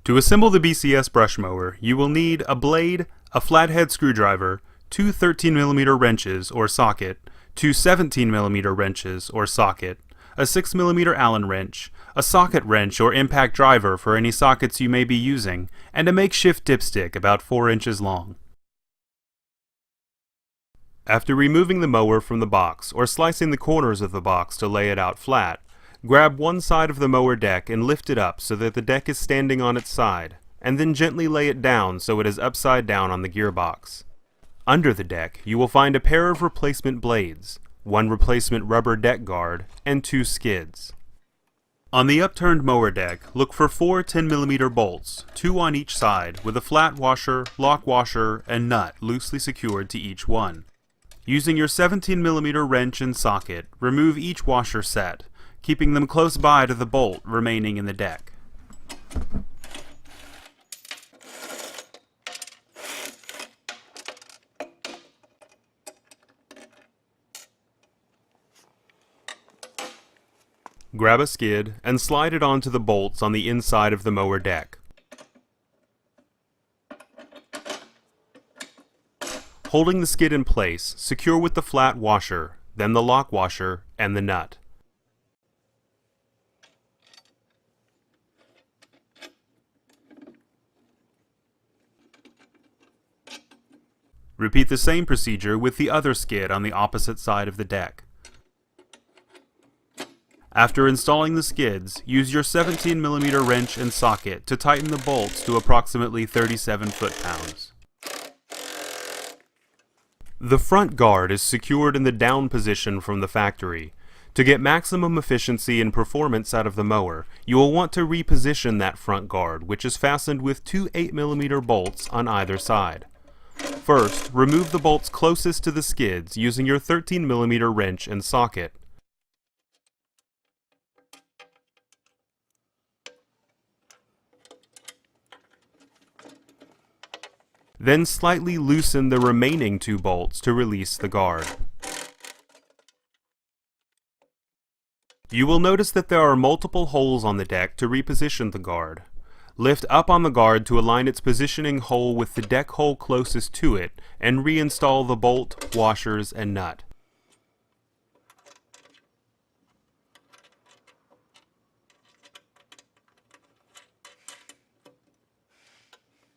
To assemble the BCS Brush Mower, you will need a blade, a flathead screwdriver, two 13mm wrenches or socket, two 17mm wrenches or socket, a 6mm Allen wrench, a socket wrench or impact driver for any sockets you may be using, and a makeshift dipstick about 4 inches long. After removing the mower from the box or slicing the corners of the box to lay it out flat, grab one side of the mower deck and lift it up so that the deck is standing on its side, and then gently lay it down so it is upside down on the gearbox. Under the deck, you will find a pair of replacement blades, one replacement rubber deck guard, and two skids. On the upturned mower deck, look for 4 10mm bolts, 2 on each side, with a flat washer, lock washer, and nut loosely secured to each one. Using your 17mm wrench and socket, remove each washer set, keeping them close by to the bolt remaining in the deck. Grab a skid and slide it onto the bolts on the inside of the mower deck. Holding the skid in place, secure with the flat washer, then the lock washer, and the nut. Repeat the same procedure with the other skid on the opposite side of the deck. After installing the skids, use your 17mm wrench and socket to tighten the bolts to approximately 37 foot-pounds. The front guard is secured in the down position from the factory. To get maximum efficiency and performance out of the mower, you will want to reposition that front guard, which is fastened with two 8mm bolts on either side. First, remove the bolts closest to the skids using your 13mm wrench and socket. Then slightly loosen the remaining 2 bolts to release the guard. You will notice that there are multiple holes on the deck to reposition the guard. Lift up on the guard to align its positioning hole with the deck hole closest to it, and reinstall the bolt, washers, and nut.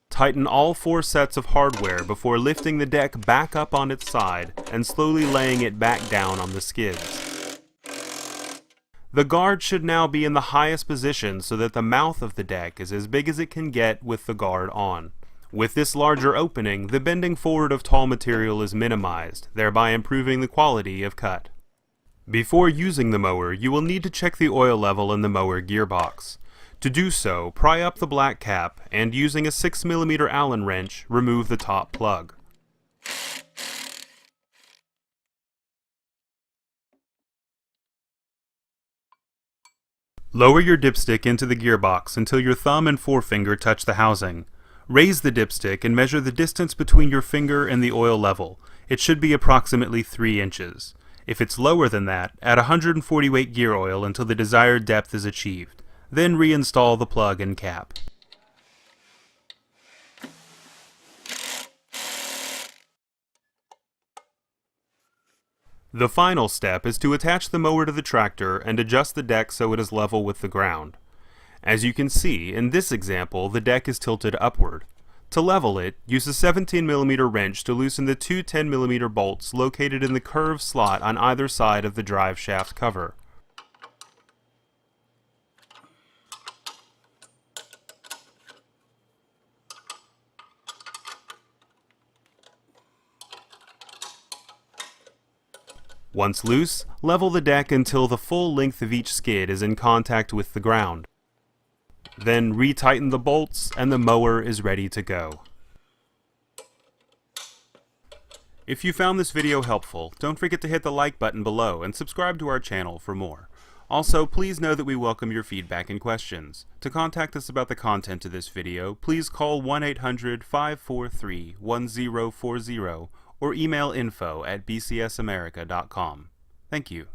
Tighten all 4 sets of hardware before lifting the deck back up on its side and slowly laying it back down on the skids. The guard should now be in the highest position so that the mouth of the deck is as big as it can get with the guard on. With this larger opening, the bending forward of tall material is minimized, thereby improving the quality of cut. Before using the mower, you will need to check the oil level in the mower gearbox. To do so, pry up the black cap and, using a 6mm Allen wrench, remove the top plug. Lower your dipstick into the gearbox until your thumb and forefinger touch the housing. Raise the dipstick and measure the distance between your finger and the oil level. It should be approximately 3 inches. If it's lower than that, add 140 weight gear oil until the desired depth is achieved. Then reinstall the plug and cap. The final step is to attach the mower to the tractor and adjust the deck so it is level with the ground. As you can see, in this example, the deck is tilted upward. To level it, use a 17mm wrench to loosen the two 10mm bolts located in the curved slot on either side of the drive shaft cover. Once loose, level the deck until the full length of each skid is in contact with the ground. Then retighten the bolts and the mower is ready to go. If you found this video helpful, don't forget to hit the like button below and subscribe to our channel for more. Also, please know that we welcome your feedback and questions. To contact us about the content of this video, please call 1-800-543-1040 or email info@bcsamerica.com. Thank you.